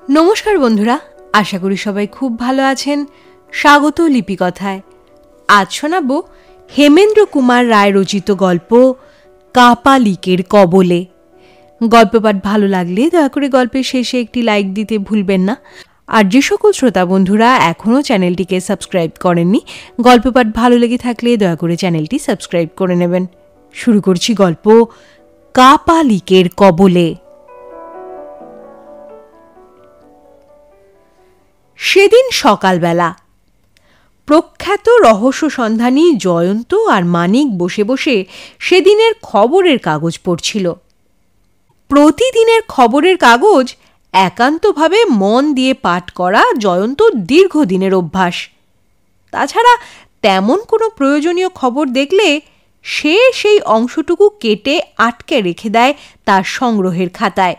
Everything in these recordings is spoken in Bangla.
নমস্কার বন্ধুরা, আশা করি সবাই খুব ভালো আছেন। স্বাগত লিপিকথায়। আজ শোনাবো হেমেন্দ্র কুমার রায় রচিত গল্প কাপালিকের কবলে। গল্প পাঠ ভালো লাগলে দয়া করে গল্পের শেষে একটি লাইক দিতে ভুলবেন না। আর যে সকল শ্রোতা বন্ধুরা এখনও চ্যানেলটিকে সাবস্ক্রাইব করেননি, গল্প পাঠ ভালো লেগে থাকলে দয়া করে চ্যানেলটি সাবস্ক্রাইব করে নেবেন। শুরু করছি গল্প কাপালিকের কবলে। সেদিন সকালবেলা প্রখ্যাত রহস্য সন্ধানী জয়ন্ত আর মানিক বসে বসে সেদিনের খবরের কাগজ পড়ছিল। প্রতিদিনের খবরের কাগজ একান্তভাবে মন দিয়ে পাঠ করা জয়ন্তর দীর্ঘদিনের অভ্যাস। তাছাড়া তেমন কোনো প্রয়োজনীয় খবর দেখলে সে সেই অংশটুকু কেটে আটকে রেখে দেয় তার সংগ্রহের খাতায়।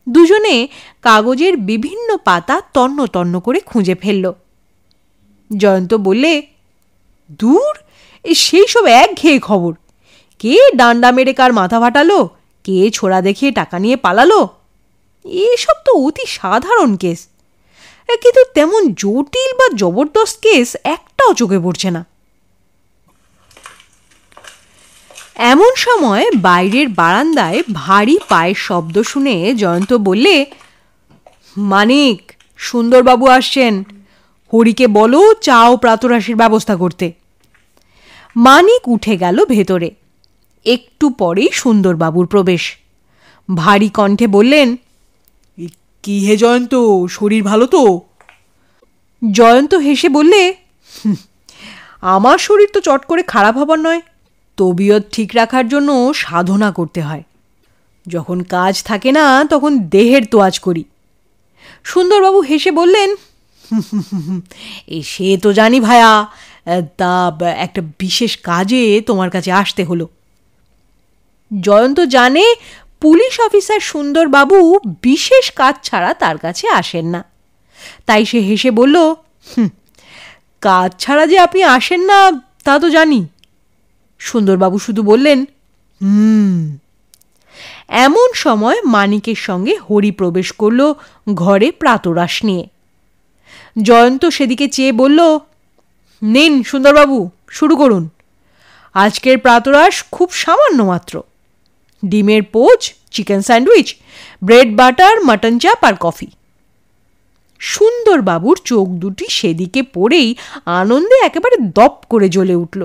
দুজনে কাগজের বিভিন্ন পাতা তন্ন তন্ন করে খুঁজে ফেলল। জয়ন্ত বললে, দূর, সেই সব একঘেয়ে খবর। কে ডান্ডা মেরে কার মাথা ফাটালো, কে ছোড়া দেখিয়ে টাকা নিয়ে পালালো, এসব তো অতি সাধারণ কেস, কিন্তু তেমন জটিল বা জবরদস্ত কেস একটাও চোখে পড়ছে না। এমন সময় বাইরের বারান্দায় ভারী পায়ের শব্দ শুনে জয়ন্ত বললে, মানিক, সুন্দরবাবু আসছেন, হরিকে বলো চা ও প্রাতরাশির ব্যবস্থা করতে। মানিক উঠে গেল ভেতরে। একটু পরেই সুন্দরবাবুর প্রবেশ। ভারী কণ্ঠে বললেন, কি হে জয়ন্ত, শরীর ভালো তো? জয়ন্ত হেসে বললে, আমার শরীর তো চট করে খারাপ হবার নয়, তবিয়ত ঠিক রাখার জন্য সাধনা করতে হয়। যখন কাজ থাকে না তখন দেহের তোয়াজ করি। সুন্দরবাবু হেসে বললেন, সে তো জানি ভায়া, তা একটা বিশেষ কাজে তোমার কাছে আসতে হলো। জয়ন্ত জানে পুলিশ অফিসার সুন্দরবাবু বিশেষ কাজ ছাড়া তার কাছে আসেন না, তাই সে হেসে বলল, কাজ ছাড়া যে আপনি আসেন না তা তো জানি। সুন্দরবাবু শুধু বললেন, এমন সময় মানিকের সঙ্গে হরি প্রবেশ করল ঘরে প্রাতরাশ নিয়ে। জয়ন্ত সেদিকে চেয়ে বলল, নিন সুন্দরবাবু, শুরু করুন। আজকের প্রাতরাশ খুব সামান্য মাত্র। ডিমের poach, chicken sandwich, bread butter, mutton চাপ আর কফি। সুন্দরবাবুর চোখ দুটি সেদিকে পড়েই আনন্দে একেবারে দপ করে জ্বলে উঠল।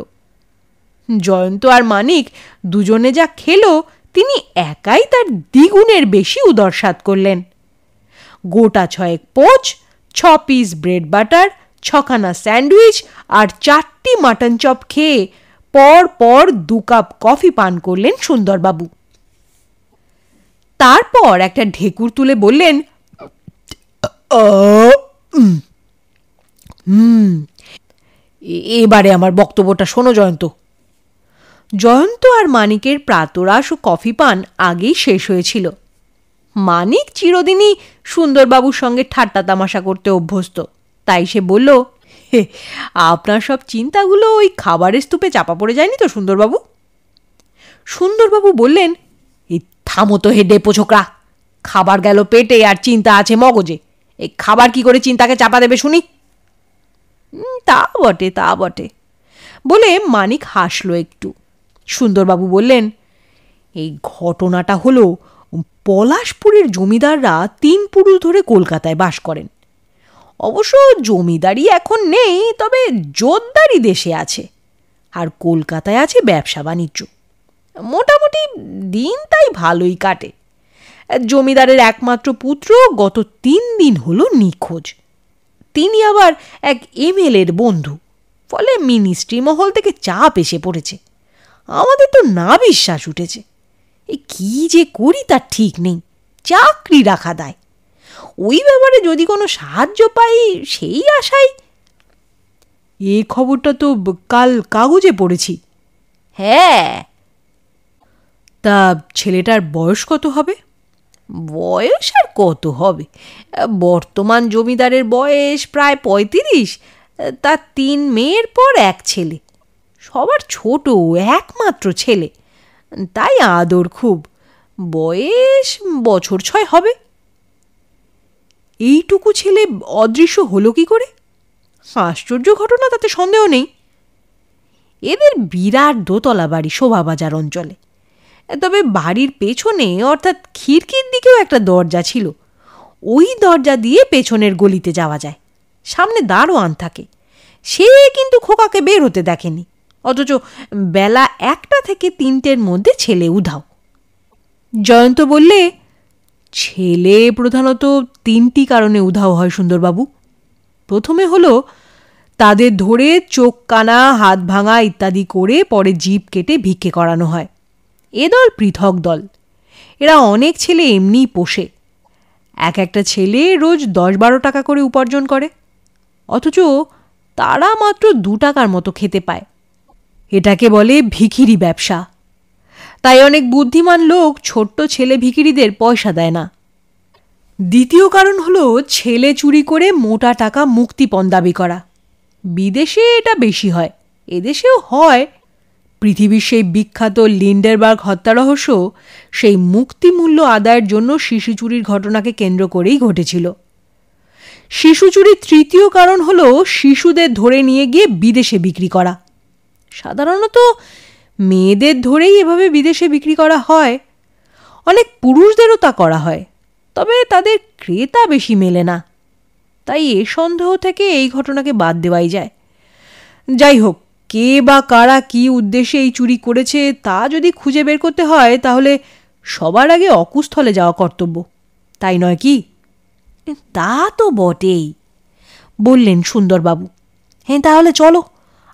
জয়ন্ত আর মানিক দুজনে যা খেলো তিনি একাই তার দ্বিগুণের বেশি উদরসাদ করলেন। গোটা 6 পোচ, 6 পিস ব্রেড বাটার, 6খানা স্যান্ডউইচ আর 4টি মাটন চপ খেয়ে পর পর 2 কাপ কফি পান করলেন সুন্দরবাবু। তারপর একটা ঢেকুর তুলে বললেন, এবারে আমার বক্তব্যটা শোনো জয়ন্ত। জয়ন্ত আর মানিকের প্রাতরাশ ও কফি পান আগেই শেষ হয়েছিল। মানিক চিরদিনই সুন্দরবাবুর সঙ্গে ঠাট্টা তামাশা করতে অভ্যস্ত, তাই সে বলল, আপনার সব চিন্তাগুলো ওই খাবারের স্তূপে চাপা পড়ে যায়নি তো সুন্দরবাবু? সুন্দরবাবু বললেন, থামো তো হে ডেপো ছোকরা, খাবার গেল পেটে আর চিন্তা আছে মগজে, এই খাবার কি করে চিন্তাকে চাপা দেবে শুনি? তা বটে, তা বটে বলে মানিক হাসলো একটু। সুন্দরবাবু বললেন, এই ঘটনাটা হলো, পলাশপুরের জমিদাররা 3 পুরুষ ধরে কলকাতায় বাস করেন। অবশ্য জমিদারি এখন নেই, তবে জোতদারি দেশে আছে, আর কলকাতায় আছে ব্যবসা বাণিজ্য। মোটামুটি দিন তাই ভালোই কাটে। জমিদারের একমাত্র পুত্র গত 3 দিন হলো নিখোঁজ। তিনি আবার এক MLA-র বন্ধু, ফলে মিনিস্ট্রি মহল থেকে চাপ এসে পড়েছে। আমাদের তো না বিশ্বাস উঠেছে, কি যে করি তার ঠিক নেই, চাকরি রাখা দায়। ওই ব্যাপারে যদি কোনো সাহায্য পাই সেই আশায়। এই খবরটা তো কাল কাগজে পড়েছি। হ্যাঁ, তা ছেলেটার বয়স কত হবে? বয়স আর কত হবে, বর্তমান জমিদারের বয়স প্রায় 35, তার 3 মেয়ের পর 1 ছেলে, সবার ছোট, একমাত্র ছেলে, তাই আদর খুব। বয়স বছর 6 হবে। এইটুকু ছেলে অদৃশ্য হলো কি করে? আশ্চর্য ঘটনা, তাতে সন্দেহ নেই। এদের বিরাট দোতলা বাড়ি শোভাবাজার অঞ্চলে। তবে বাড়ির পেছনে অর্থাৎ খিড়কির দিকেও একটা দরজা ছিল। ওই দরজা দিয়ে পেছনের গলিতে যাওয়া যায়। সামনে দারোয়ান থাকে, সে কিন্তু খোকাকে বের হতে দেখেনি। অথচ বেলা 1টা থেকে 3টের মধ্যে ছেলে উধাও। জয়ন্ত বললে, ছেলে প্রধানত 3টি কারণে উধাও হয় সুন্দরবাবু। প্রথমে হলো তাদের ধরে চোখ কানা, হাত ভাঙা ইত্যাদি করে পরে জিভ কেটে ভিক্ষে করানো হয়। এ দল পৃথক দল। এরা অনেক ছেলে এমনিই পোষে। একটা ছেলে রোজ 10-12 টাকা করে উপার্জন করে, অথচ তারা মাত্র 2 টাকার মতো খেতে পায়। এটাকে বলে ভিখিরি ব্যবসা। তাই অনেক বুদ্ধিমান লোক ছোট্ট ছেলে ভিখিরিদের পয়সা দেয় না। দ্বিতীয় কারণ হলো ছেলে চুরি করে মোটা টাকা মুক্তিপণ দাবি করা। বিদেশে এটা বেশি হয়, এদেশেও হয়। পৃথিবীর সেই বিখ্যাত লিন্ডেনবার্গ হত্যা রহস্য সেই মুক্তিমূল্য আদায়ের জন্য শিশু চুরির ঘটনাকে কেন্দ্র করেই ঘটেছিল। শিশু চুরির তৃতীয় কারণ হলো শিশুদের ধরে নিয়ে গিয়ে বিদেশে বিক্রি করা। সাধারণত মেয়েদের ধরেই এভাবে বিদেশে বিক্রি করা হয়। অনেক পুরুষদেরও তা করা হয়, তবে তাদের ক্রেতা বেশি মেলে না। তাই এ সন্দেহ থেকে এই ঘটনাকে বাদ দেওয়াই যায়। যাই হোক, কে বা কারা কি উদ্দেশ্যে এই চুরি করেছে তা যদি খুঁজে বের করতে হয়, তাহলে সবার আগে অকুস্থলে যাওয়া কর্তব্য, তাই নয় কি? তা তো বটেই, বললেন সুন্দরবাবু। হ্যাঁ, তাহলে চলো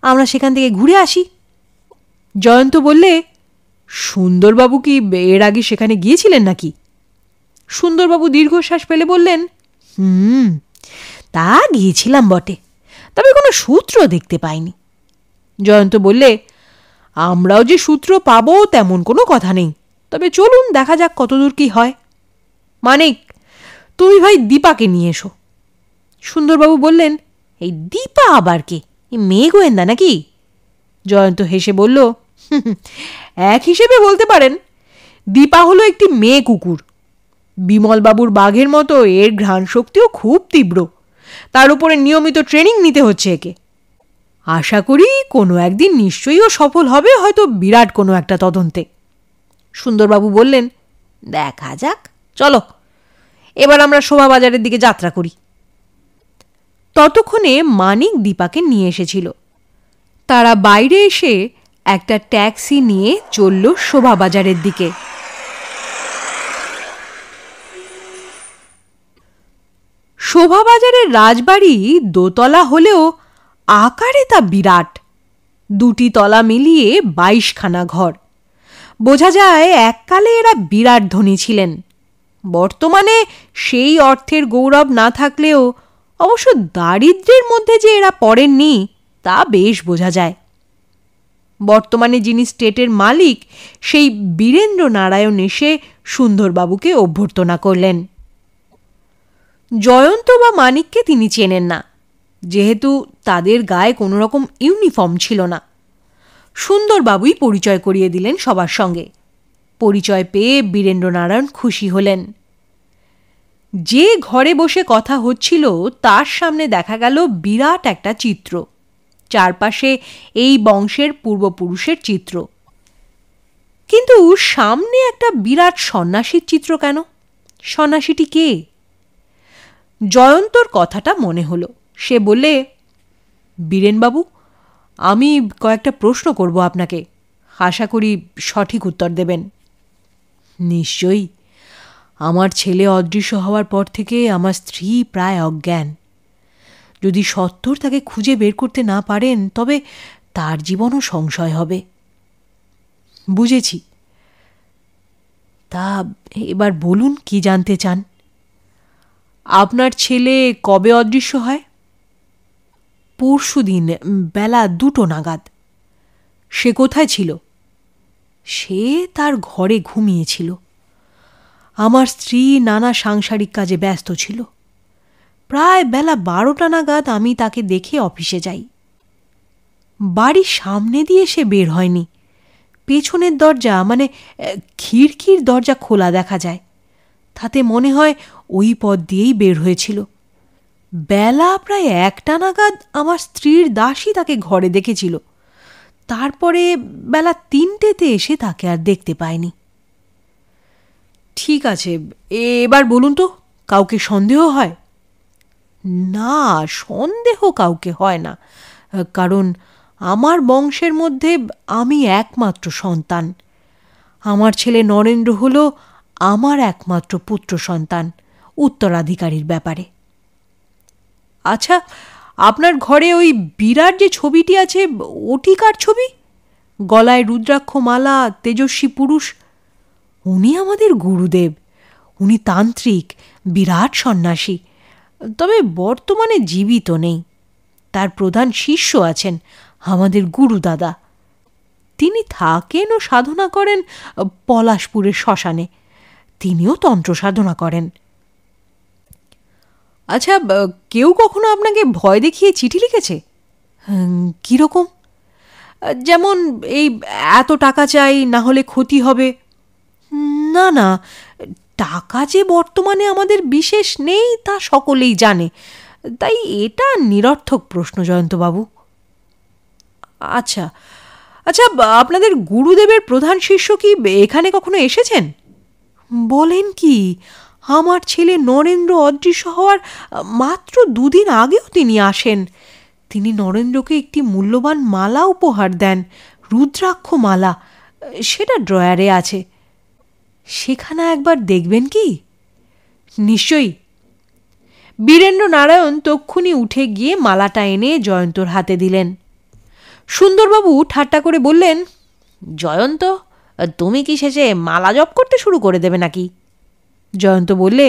আমরা সেখান থেকে ঘুরে আসি। জয়ন্ত বললে, সুন্দরবাবু কি এর আগে সেখানে গিয়েছিলেন নাকি? সুন্দরবাবু দীর্ঘশ্বাস ফেলে বললেন, তা গিয়েছিলাম বটে, তবে কোনো সূত্র দেখতে পাইনি। জয়ন্ত বললে, আমরাও যে সূত্র পাবো তেমন কোনো কথা নেই, তবে চলুন দেখা যাক কতদূর কি হয়। মানিক, তুমি ভাই দীপাকে নিয়ে এসো। সুন্দরবাবু বললেন, এই দীপা আবার কে? এই মেয়ে গোয়েন্দা নাকি? জয়ন্ত হেসে বলল, এক হিসেবে বলতে পারেন। দীপা হলো একটি মেয়ে কুকুর। বিমলবাবুর বাঘের মতো এর ঘ্রাণ শক্তিও খুব তীব্র। তার উপরে নিয়মিত ট্রেনিং নিতে হচ্ছে একে। আশা করি কোনো একদিন নিশ্চয়ই ও সফল হবে, হয়তো বিরাট কোনো একটা তদন্তে। সুন্দরবাবু বললেন, দেখা যাক, চলো এবার আমরা শোভাবাজারের দিকে যাত্রা করি। ততক্ষণে মানিক দীপাকে নিয়ে এসেছিল। তারা বাইরে এসে একটা ট্যাক্সি নিয়ে চলল শোভাবাজারের দিকে। শোভাবাজারের রাজবাড়ি দোতলা হলেও আকারে তা বিরাট। 2টি তলা মিলিয়ে 22খানা ঘর। বোঝা যায় এককালে এরা বিরাট ধনী ছিলেন। বর্তমানে সেই অর্থের গৌরব না থাকলেও অবশ্য দারিদ্র্যের মধ্যে যে এরা পড়েননি তা বেশ বোঝা যায়। বর্তমানে যিনি স্টেটের মালিক, সেই বীরেন্দ্র নারায়ণ এসে সুন্দরবাবুকে অভ্যর্থনা করলেন। জয়ন্ত বা মানিককে তিনি চেনেন না, যেহেতু তাদের গায়ে কোনো রকম ইউনিফর্ম ছিল না। সুন্দরবাবুই পরিচয় করিয়ে দিলেন সবার সঙ্গে। পরিচয় পেয়ে বীরেন্দ্র নারায়ণ খুশি হলেন। যে ঘরে বসে কথা হচ্ছিল তার সামনে দেখা গেল বিরাট একটা চিত্র। চারপাশে এই বংশের পূর্বপুরুষের চিত্র। কিন্তু সামনে একটা বিরাট সন্ন্যাসীর চিত্র কেন? সন্ন্যাসীটি কে? জয়ন্তর কথাটা মনে হলো। সে বললে, বীরেনবাবু, আমি কয়েকটা প্রশ্ন করব আপনাকে, আশা করি সঠিক উত্তর দেবেন। নিশ্চয়ই। আমার ছেলে অদৃশ্য হওয়ার পর থেকে আমার স্ত্রী প্রায় অজ্ঞান। যদি সত্বর তাকে খুঁজে বের করতে না পারেন তবে তার জীবনও সংশয় হবে। বুঝেছি। তা এবার বলুন, কি জানতে চান? আপনার ছেলে কবে অদৃশ্য হয়? পরশুদিন বেলা 2টো নাগাদ। সে কোথায় ছিল? সে তার ঘরে ঘুমিয়েছিল। আমার স্ত্রী নানা সাংসারিক কাজে ব্যস্ত ছিল। প্রায় বেলা 12টা নাগাদ আমি তাকে দেখে অফিসে যাই। বাড়ির সামনে দিয়ে সে বের হয়নি। পেছনের দরজা, মানে খিড়কির দরজা খোলা দেখা যায়। তাতে মনে হয় ওই পথ দিয়েই বের হয়েছিল। বেলা প্রায় 1টা নাগাদ আমার স্ত্রীর দাসী তাকে ঘরে দেখেছিল। তারপরে বেলা 3টেতে এসে তাকে আর দেখতে পায়নি। ঠিক আছে, এবার বলুন তো, কাউকে সন্দেহ হয়? না, সন্দেহ কাউকে হয় না, কারণ আমার বংশের মধ্যে আমি একমাত্র সন্তান। আমার ছেলে নরেন্দ্র হলো আমার একমাত্র পুত্র সন্তান, উত্তরাধিকারীর ব্যাপারে। আচ্ছা, আপনার ঘরে ওই বিরাট যে ছবিটি আছে, ওটি কার ছবি? গলায় রুদ্রাক্ষ মালা, তেজস্বী পুরুষ। উনি আমাদের গুরুদেব। উনি তান্ত্রিক, বিরাট সন্ন্যাসী, তবে বর্তমানে জীবিত নেই। তার প্রধান শিষ্য আছেন আমাদের গুরুদাদা। তিনি থাকেন ও সাধনা করেন পলাশপুরের শ্মশানে। তিনিও তন্ত্র সাধনা করেন। আচ্ছা, কেউ কখনো আপনাকে ভয় দেখিয়ে চিঠি লিখেছে? কীরকম? যেমন এই এত টাকা চাই, না হলে ক্ষতি হবে। না না, টাকা যে বর্তমানে আমাদের বিশেষ নেই তা সকলেই জানে, তাই এটা নিরর্থক প্রশ্ন জয়ন্তবাবু। আচ্ছা আচ্ছা, আপনাদের গুরুদেবের প্রধান শিষ্য কি এখানে কখনো এসেছেন? বলেন কি, আমার ছেলে নরেন্দ্র অদৃশ্য হওয়ার মাত্র 2 দিন আগেও তিনি আসেন। তিনি নরেন্দ্রকে একটি মূল্যবান মালা উপহার দেন, রুদ্রাক্ষ মালা। সেটা ড্রয়ারে আছে, সেখানে একবার দেখবেন কি? নিশ্চয়ই। বীরেন্দ্র নারায়ণ তক্ষুনি উঠে গিয়ে মালাটা এনে জয়ন্তর হাতে দিলেন। সুন্দরবাবু ঠাট্টা করে বললেন, জয়ন্ত, তুমি কি শেষে মালা জপ করতে শুরু করে দেবে নাকি? জয়ন্ত বললে,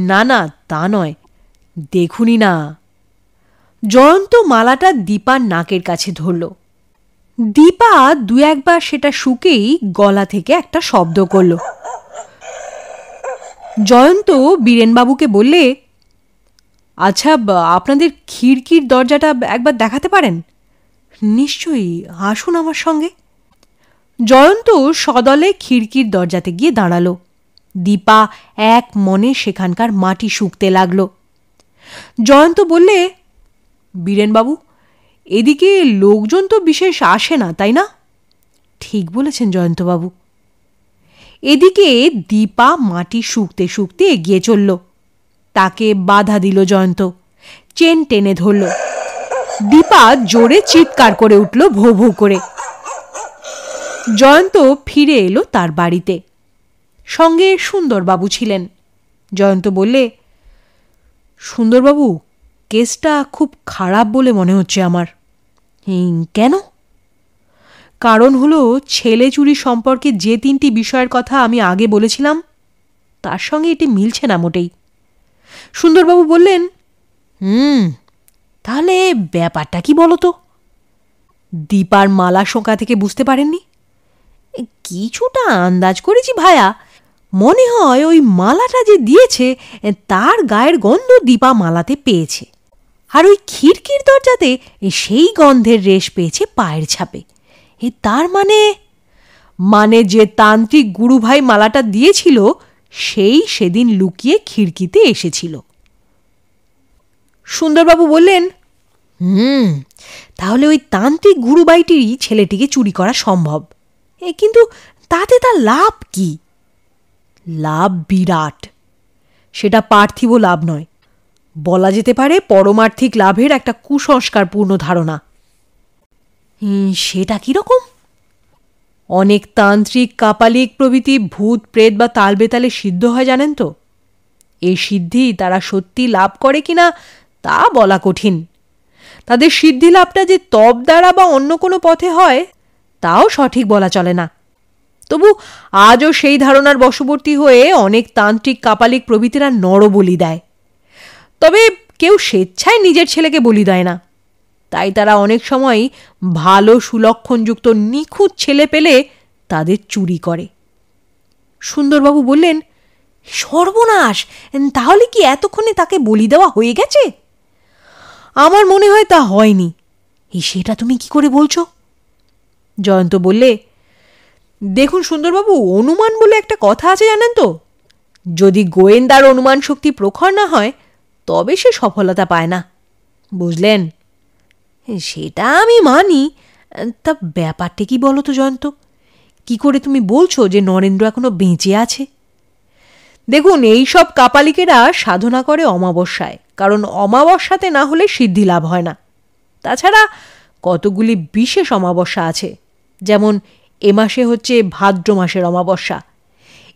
না না, তা নয়, দেখুনি না। জয়ন্ত মালাটা দীপার নাকের কাছে ধরল। দীপা 2-1বার সেটা শুকেই গলা থেকে একটা শব্দ করল। জয়ন্ত বীরেনবাবুকে বললে, আচ্ছা, আপনাদের খিড়কির দরজাটা একবার দেখাতে পারেন? নিশ্চয়ই, আসুন আমার সঙ্গে। জয়ন্ত সদলে খিড়কির দরজাতে গিয়ে দাঁড়ালো। দীপা এক মনে সেখানকার মাটি শুকতে লাগল। জয়ন্ত বললে, বীরেনবাবু, এদিকে লোকজন তো বিশেষ আসে না, তাই না? ঠিক বলেছেন জয়ন্তবাবু। এদিকে দীপা মাটি শুকতে শুকতে এগিয়ে চলল। তাকে বাধা দিল জয়ন্ত, চেন টেনে ধরল। দীপা জোরে চিৎকার করে উঠল, ভো ভো করে। জয়ন্ত ফিরে এলো তার বাড়িতে। সঙ্গে সুন্দরবাবু ছিলেন। জয়ন্ত বললে, সুন্দরবাবু, কেসটা খুব খারাপ বলে মনে হচ্ছে আমার। কেন? কারণ হলো, ছেলে চুরি সম্পর্কে যে 3টি বিষয়ের কথা আমি আগে বলেছিলাম, তার সঙ্গে এটি মিলছে না মোটেই। সুন্দরবাবু বললেন, তাহলে ব্যাপারটা কি বলো তো? দীপার মালা শোঁকা থেকে বুঝতে পারেননি? কিছুটা আন্দাজ করেছি ভায়া। মনে হয় ওই মালাটা যে দিয়েছে তার গায়ের গন্ধ দীপা মালাতে পেয়েছে, আর ওই খিড়কির দরজাতে সেই গন্ধের রেশ পেয়েছে পায়ের ছাপে। তার মানে যে তান্ত্রিক গুরুভাই মালাটা দিয়েছিল সেই সেদিন লুকিয়ে খিড়কিতে এসেছিল। সুন্দরবাবু বললেন, তাহলে ওই তান্ত্রিক গুরুভাইটিরই ছেলেটিকে চুরি করা সম্ভব। কিন্তু তাতে তার লাভ কি? লাভ বিরাট। সেটা পার্থিব লাভ নয়, বলা যেতে পারে পরমার্থিক লাভের একটা কুসংস্কারপূর্ণ ধারণা। সেটা কিরকম? অনেক তান্ত্রিক, কাপালিক প্রভৃতি ভূত প্রেত বা তালবেতালে সিদ্ধ হয়, জানেন তো? এই সিদ্ধি তারা সত্যি লাভ করে কিনা তা বলা কঠিন। তাদের সিদ্ধি লাভটা যে তপ দ্বারা বা অন্য কোনো পথে হয় তাও সঠিক বলা চলে না। তবু আজও সেই ধারণার বশবর্তী হয়ে অনেক তান্ত্রিক, কাপালিক প্রভৃতিরা নরবলি দেয়। তবে কেউ স্বেচ্ছায় নিজের ছেলেকে বলি দেয় না। তাই তারা অনেক সময় ভালো সুলক্ষণযুক্ত নিখুঁত ছেলে পেলে তাদের চুরি করে। সুন্দরবাবু বললেন, সর্বনাশ! তাহলে কি এতক্ষণে তাকে বলি দেওয়া হয়ে গেছে? আমার মনে হয় তা হয়নি। সেটা তুমি কি করে বলছো? জয়ন্ত বললে, দেখুন সুন্দরবাবু, অনুমান বলে একটা কথা আছে, জানেন তো? যদি গোয়েন্দার অনুমান শক্তি প্রখর না হয় তবে সে সফলতা পায় না, বুঝলেন? সেটা আমি মানি, তা ব্যাপারটা কি বলো তো জয়ন্ত? কি করে তুমি বলছো যে নরেন্দ্র এখনো বেঁচে আছে? দেখুন, এই সব কাপালিকেরা সাধনা করে অমাবস্যায়, কারণ অমাবস্যাতে না হলে সিদ্ধি লাভ হয় না। তাছাড়া কতগুলি বিশেষ অমাবস্যা আছে, যেমন এ মাসে হচ্ছে ভাদ্র মাসের অমাবস্যা।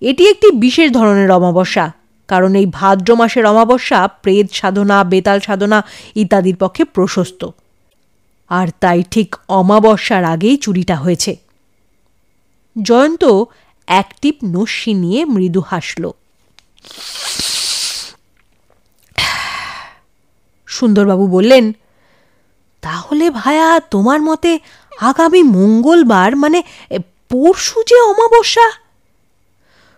এটি একটি বিশেষ ধরনের অমাবস্যা, কারণ এই ভাদ্র মাসের অমাবস্যা প্রেত সাধনা, বেতাল সাধনা ইত্যাদির পক্ষে প্রশস্ত। আর তাই ঠিক অমাবস্যার আগেই চুরিটা হয়েছে। জয়ন্ত এক টিপ নস্যি নিয়ে মৃদু হাসল। সুন্দরবাবু বললেন, তাহলে ভায়া তোমার মতে আগামী মঙ্গলবার মানে পরশু যে অমাবস্যা?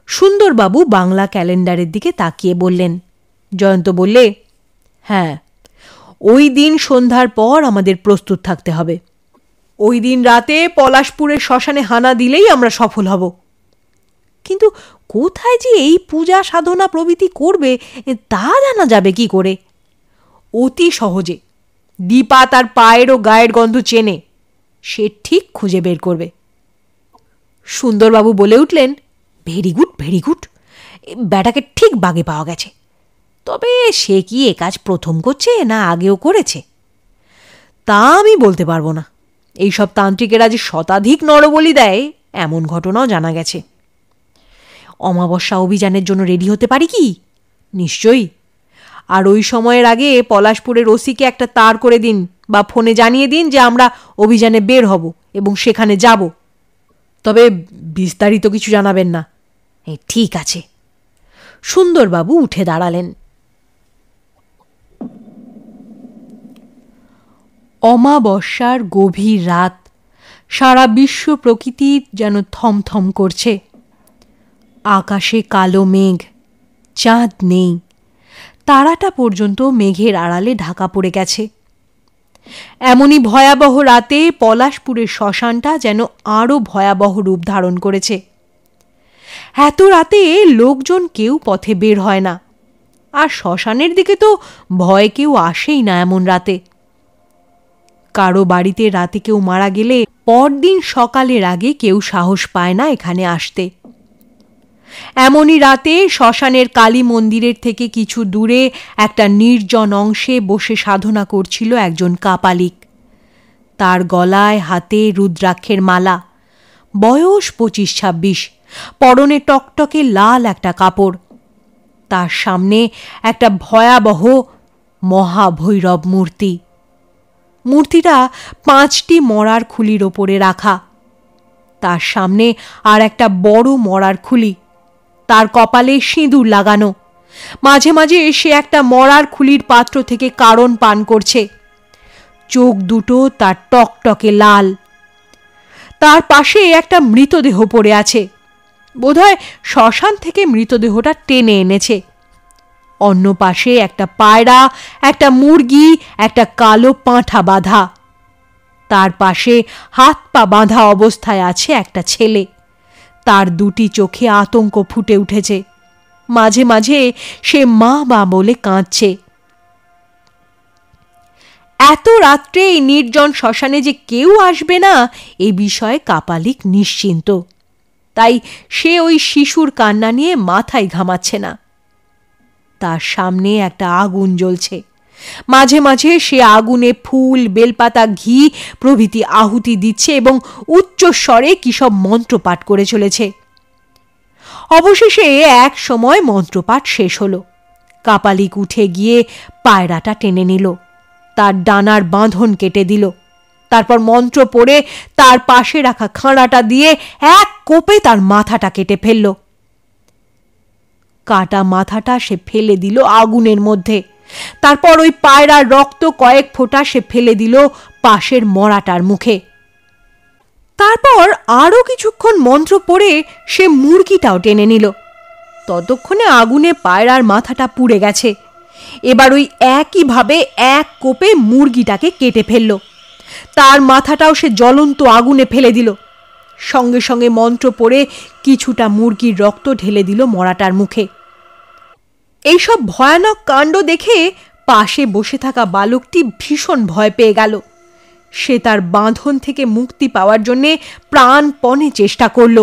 সুন্দরবাবু বাংলা ক্যালেন্ডারের দিকে তাকিয়ে বললেন। জয়ন্ত বললে, হ্যাঁ, ওই দিন সন্ধ্যার পর আমাদের প্রস্তুত থাকতে হবে। ওই দিন রাতে পলাশপুরের শ্মশানে হানা দিলেই আমরা সফল হব। কিন্তু কোথায় যে এই পূজা সাধনা প্রভৃতি করবে তা জানা যাবে কি করে? অতি সহজে। দীপা তার পায়ের ও গায়ের গন্ধ চেনে, সে ঠিক খুঁজে বের করবে। সুন্দরবাবু বলে উঠলেন, ভেরি গুড, ভেরি গুড, ব্যাটাকে ঠিক বাগে পাওয়া গেছে। তবে সে কি এ কাজ প্রথম করছে না আগেও করেছে তা আমি বলতে পারবো না। এইসব তান্ত্রিকেরা যে শতাধিক নরবলি দেয় এমন ঘটনাও জানা গেছে। অমাবস্যা অভিযানের জন্য রেডি হতে পারি কি? নিশ্চয়ই। আর ওই সময়ের আগে পলাশপুরের ওসিকে একটা তার করে দিন বা ফোনে জানিয়ে দিন যে আমরা অভিযানে বের হব এবং সেখানে যাব। তবে বিস্তারিত কিছু জানাবেন না। ঠিক আছে। সুন্দরবাবু উঠে দাঁড়ালেন। অমাবস্যার গভীর রাত, সারা বিশ্ব প্রকৃতির যেন থমথম করছে। আকাশে কালো মেঘ, চাঁদ নেই, তারাটা পর্যন্ত মেঘের আড়ালে ঢাকা পড়ে গেছে। এমনই ভয়াবহ রাতে পলাশপুরের শ্মশানটা যেন আরও ভয়াবহ রূপ ধারণ করেছে। এত রাতে লোকজন কেউ পথে বের হয় না, আর শ্মশানের দিকে তো ভয় কেউ আসেই না এমন রাতে। কারো বাড়িতে রাতে কেউ মারা গেলে পরদিন সকালের আগে কেউ সাহস পায় না এখানে আসতে। এমনই রাতে শ্মশানের কালী মন্দিরের থেকে কিছু দূরে একটা নির্জন অংশে বসে সাধনা করছিল একজন কাপালিক। তার গলায় হাতে রুদ্রাক্ষের মালা, বয়স 25-26, পরনে টকটকে লাল একটা কাপড়। তার সামনে একটা ভয়াবহ মহাভৈরব মূর্তি। মূর্তিটা 5টি মরার খুলির ওপরে রাখা। তার সামনে আর একটা বড় মরার খুলি, তার কপালে সিঁদুর লাগানো। মাঝে মাঝে সে একটা মরার খুলির পাত্র থেকে কারণ পান করছে। চোখ দুটো তার টকটকে লাল। তার পাশে একটা মৃতদেহ পড়ে আছে, বোধহয় শ্মশান থেকে মৃতদেহটা টেনে এনেছে। অন্য পাশে একটা পায়রা, একটা মুরগি, একটা কালো পাঁঠা বাঁধা। তার পাশে হাত পা বাঁধা অবস্থায় আছে একটা ছেলে। তার দুটি চোখে আতঙ্ক ফুটে উঠেছে। মাঝে মাঝে সে মা মা বলে কাঁদছে। এত রাত্রে এই নির্জন শ্মশানে যে কেউ আসবে না এ বিষয়ে কাপালিক নিশ্চিন্ত। তাই সে ওই শিশুর কান্না নিয়ে মাথায় ঘামাচ্ছে না। তার সামনে একটা আগুন জ্বলছে। মাঝে মাঝে সে আগুনে ফুল, বেলপাতা, ঘি প্রভৃতি আহুতি দিচ্ছে এবং উচ্চস্বরে কি সব মন্ত্রপাঠ করে চলেছে। অবশেষে এক সময় মন্ত্রপাঠ শেষ হলো। কাপালিক উঠে গিয়ে পায়রাটা টেনে নিল, তার ডানার বাঁধন কেটে দিল। তারপর মন্ত্র পড়ে তার পাশে রাখা খাঁড়াটা দিয়ে এক কোপে তার মাথাটা কেটে ফেলল। কাটা মাথাটা সে ফেলে দিল আগুনের মধ্যে। তারপর ওই পায়রার রক্ত কয়েক ফোঁটা সে ফেলে দিল পাশের মরাটার মুখে। তারপর আরও কিছুক্ষণ মন্ত্র পড়ে সে মুরগিটাও টেনে নিল। ততক্ষণে আগুনে পায়রার মাথাটা পুড়ে গেছে। এবার ওই একইভাবে এক কোপে মুরগিটাকে কেটে ফেলল। তার মাথাটাও সে জ্বলন্ত আগুনে ফেলে দিল। সঙ্গে সঙ্গে মন্ত্র পড়ে কিছুটা মুরগির রক্ত ঢেলে দিল মরাটার মুখে। এইসব ভয়ানক কাণ্ড দেখে পাশে বসে থাকা বালকটি ভীষণ ভয় পেয়ে গেল। সে তার বাঁধন থেকে মুক্তি পাওয়ার জন্যে প্রাণপণে চেষ্টা করল,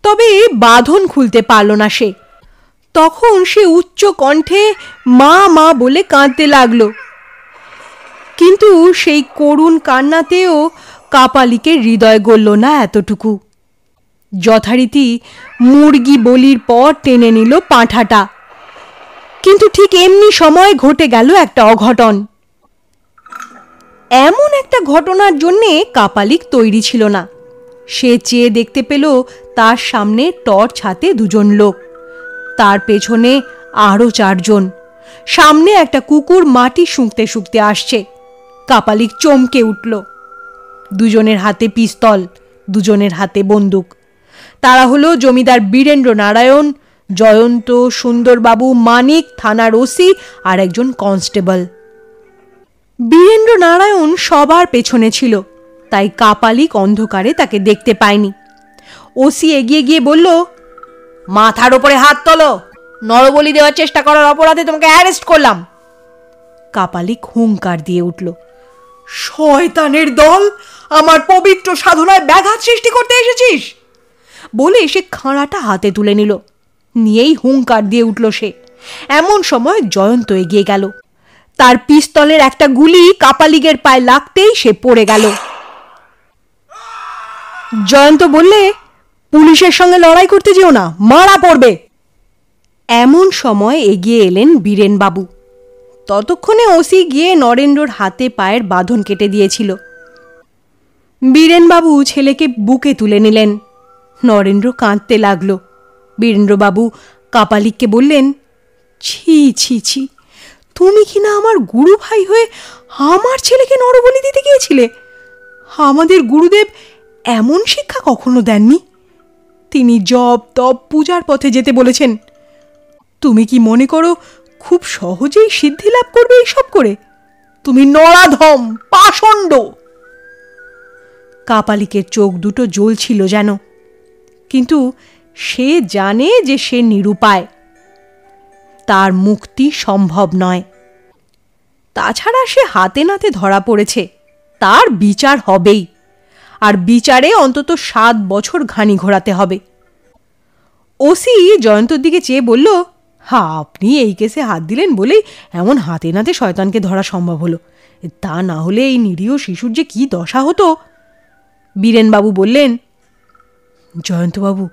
তবে বাঁধন খুলতে পারল না সে। তখন সে উচ্চ কণ্ঠে মা মা বলে কাঁদতে লাগলো, কিন্তু সেই করুণ কান্নাতেও কাপালিকের হৃদয় গলল না এতটুকু। যথারীতি মুরগি বলির পর টেনে নিল পাঁঠাটা, কিন্তু ঠিক এমনি সময় ঘটে গেল একটা অঘটন। এমন একটা ঘটনার জন্যে কাপালিক তৈরি ছিল না। সে চেয়ে দেখতে পেল তার সামনে টর্চ হাতে দুজন লোক, তার পেছনে আরও চারজন। সামনে একটা কুকুর মাটি শুঁকতে শুঁকতে আসছে। কাপালিক চমকে উঠল। দুজনের হাতে পিস্তল, দুজনের হাতে বন্দুক। তারা হলো জমিদার বীরেন্দ্র নারায়ণ, জয়ন্ত, সুন্দরবাবু, মানিক, থানার ওসি আর একজন কনস্টেবল। বীরেন্দ্র নারায়ণ সবার পেছনে ছিল, তাই কাপালিক অন্ধকারে তাকে দেখতে পায়নি। ওসি এগিয়ে গিয়ে বলল, মাথার ওপরে হাত তোলো, নরবলি দেওয়ার চেষ্টা করার অপরাধে তোমাকে অ্যারেস্ট করলাম। কাপালিক হুঙ্কার দিয়ে উঠল, শয়তানের দল, আমার পবিত্র সাধনায় ব্যাঘাত সৃষ্টি করতে এসেছিস বলে সে খাঁড়াটা হাতে তুলে নিল। নিয়েই হুঙ্কার দিয়ে উঠল সে। এমন সময় জয়ন্ত এগিয়ে গেল। তার পিস্তলের একটা গুলি কাপালিকের পায়ে লাগতেই সে পড়ে গেল। জয়ন্ত বললে, পুলিশের সঙ্গে লড়াই করতে যেও না, মারা পড়বে। এমন সময় এগিয়ে এলেন বীরেনবাবু। ততক্ষণে ওসি গিয়ে নরেন্দ্রর হাতে পায়ের বাঁধন কেটে দিয়েছিল। বীরেনবাবু ছেলেকে বুকে তুলে নিলেন। নরেন্দ্র কাঁদতে লাগল। বীরেন্দ্রবাবু কাপালিককে বললেন, ছি ছি ছি, তুমি কি না আমার গুরু ভাই হয়ে আমার ছেলেকে নরবলি দিতে গিয়েছিলে? আমাদের গুরুদেব এমন শিক্ষা কখনো দেননি। তিনি জপ তপ পূজার পথে যেতে বলেছেন। তুমি কি মনে করো খুব সহজেই সিদ্ধি লাভ করবে এইসব করে? তুমি নরাধম, পাষণ্ড। কাপালিকের চোখ দুটো জ্বলছিল যেন, কিন্তু সে জানে যে সে নিরুপায়, তার মুক্তি সম্ভব নয়। তাছাড়া সে হাতে নাতে ধরা পড়েছে, তার বিচার হবেই, আর বিচারে অন্তত 7 বছর ঘানি ঘোরাতে হবে। ওসি জয়ন্তর দিকে চেয়ে বলল, আপনি এই কেসে হাত দিলেন বলেই এমন হাতে নাতে শয়তানকে ধরা সম্ভব হলো, তা না হলে এই নিরীহ শিশুর যে কি দশা হতো। বীরেনবাবু বললেন, জয়ন্তবাবু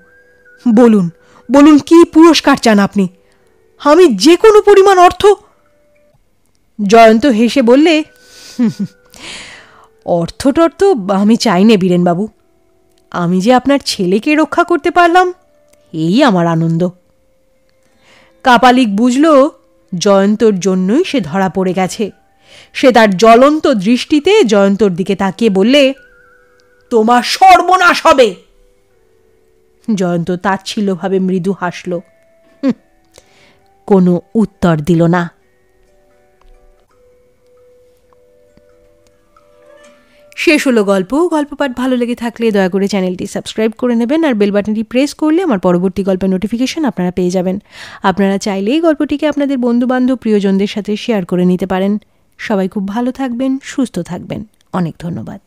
বলুন বলুন, কি পুরস্কার চান আপনি? আমি যে কোনো পরিমাণ অর্থ। জয়ন্ত হেসে বললে, অর্থ টর্থ আমি চাই নে বীরেনবাবু, আমি যে আপনার ছেলেকে রক্ষা করতে পারলাম এই আমার আনন্দ। কাপালিক বুঝল জয়ন্তর জন্যই সে ধরা পড়ে গেছে। সে তার জ্বলন্ত দৃষ্টিতে জয়ন্তর দিকে তাকিয়ে বললে, তোমার সর্বনাশ হবে। জয়ন্ত তাচ্ছিল্যভাবে মৃদু হাসল, কোনো উত্তর দিল না। শেষ হলো গল্প। গল্প পাঠ ভালো লেগে থাকলে দয়া করে চ্যানেলটি সাবস্ক্রাইব করে নেবেন, আর বেল বাটনটি প্রেস করলে আমার পরবর্তী গল্পের নোটিফিকেশন আপনারা পেয়ে যাবেন। আপনারা চাইলেই গল্পটিকে আপনাদের বন্ধুবান্ধব প্রিয়জনদের সাথে শেয়ার করে নিতে পারেন। সবাই খুব ভালো থাকবেন, সুস্থ থাকবেন। অনেক ধন্যবাদ।